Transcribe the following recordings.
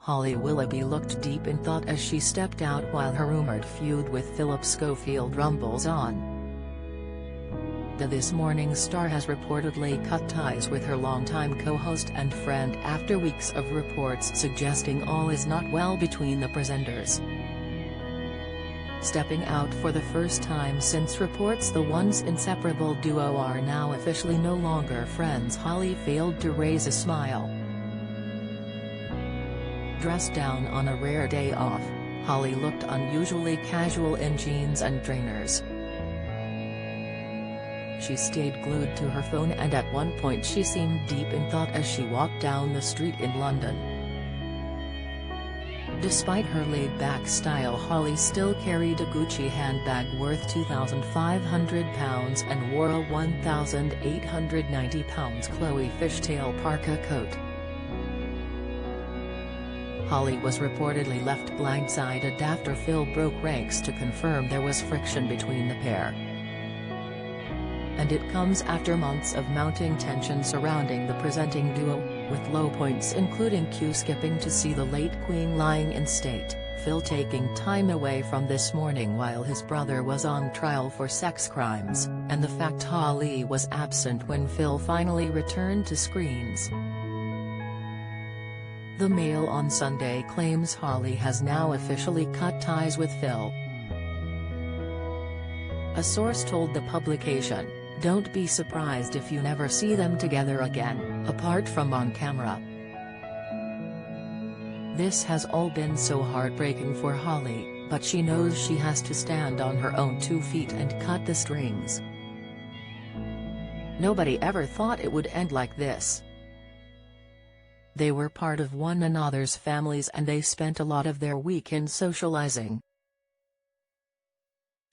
Holly Willoughby looked deep in thought as she stepped out while her rumored feud with Phillip Schofield rumbles on. The This Morning star has reportedly cut ties with her longtime co-host and friend after weeks of reports suggesting all is not well between the presenters. Stepping out for the first time since reports the once inseparable duo are now officially no longer friends, Holly failed to raise a smile. Dressed down on a rare day off, Holly looked unusually casual in jeans and trainers. She stayed glued to her phone, and at one point she seemed deep in thought as she walked down the street in London. Despite her laid-back style, Holly still carried a Gucci handbag worth £2,500 and wore a £1,890 Chloe fishtail parka coat. Holly was reportedly left blindsided after Phil broke ranks to confirm there was friction between the pair. And it comes after months of mounting tension surrounding the presenting duo, with low points including Q-skipping to see the late Queen lying in state, Phil taking time away from This Morning while his brother was on trial for sex crimes, and the fact Holly was absent when Phil finally returned to screens. The Mail on Sunday claims Holly has now officially cut ties with Phil. A source told the publication, "Don't be surprised if you never see them together again, apart from on camera." This has all been so heartbreaking for Holly, but she knows she has to stand on her own 2 feet and cut the strings. Nobody ever thought it would end like this. They were part of one another's families and they spent a lot of their weekend socializing.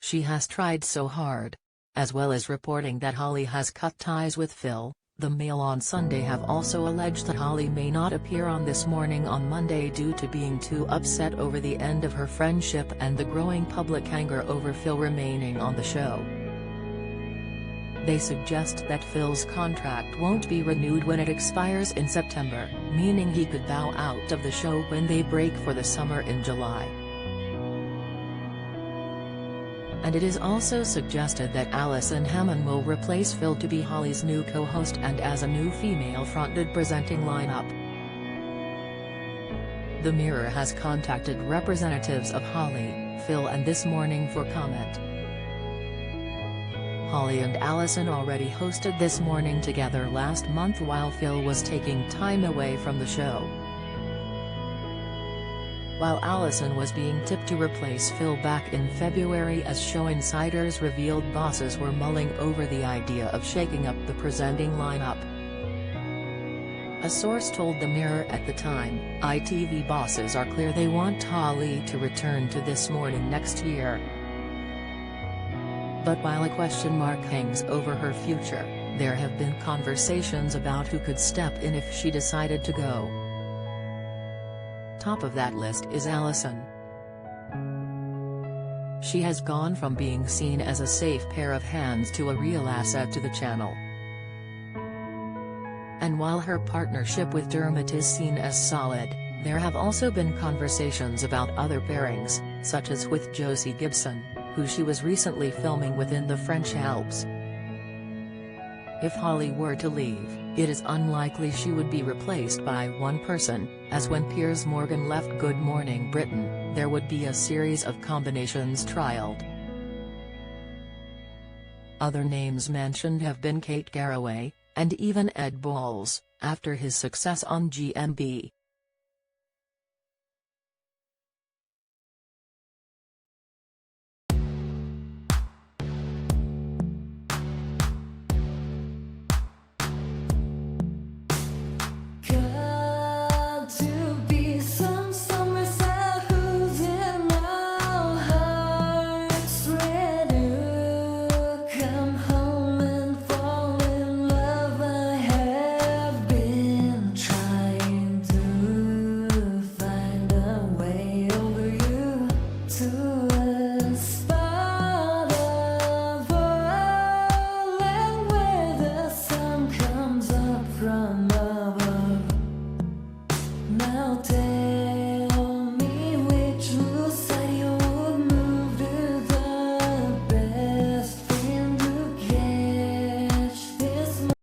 She has tried so hard. As well as reporting that Holly has cut ties with Phil, the Mail on Sunday have also alleged that Holly may not appear on This Morning on Monday due to being too upset over the end of her friendship and the growing public anger over Phil remaining on the show. They suggest that Phil's contract won't be renewed when it expires in September, meaning he could bow out of the show when they break for the summer in July. And it is also suggested that Alison Hammond will replace Phil to be Holly's new co-host and as a new female-fronted presenting lineup. The Mirror has contacted representatives of Holly, Phil and This Morning for comment. Holly and Alison already hosted This Morning together last month while Phil was taking time away from the show. While Alison was being tipped to replace Phil back in February, as show insiders revealed, bosses were mulling over the idea of shaking up the presenting lineup. A source told the Mirror at the time, ITV bosses are clear they want Holly to return to This Morning next year. But while a question mark hangs over her future, there have been conversations about who could step in if she decided to go. Top of that list is Alison. She has gone from being seen as a safe pair of hands to a real asset to the channel. And while her partnership with Dermot is seen as solid, there have also been conversations about other pairings, such as with Josie Gibson, who she was recently filming within the French Alps. If Holly were to leave, it is unlikely she would be replaced by one person, as when Piers Morgan left Good Morning Britain, there would be a series of combinations trialled. Other names mentioned have been Kate Garraway, and even Ed Balls, after his success on GMB.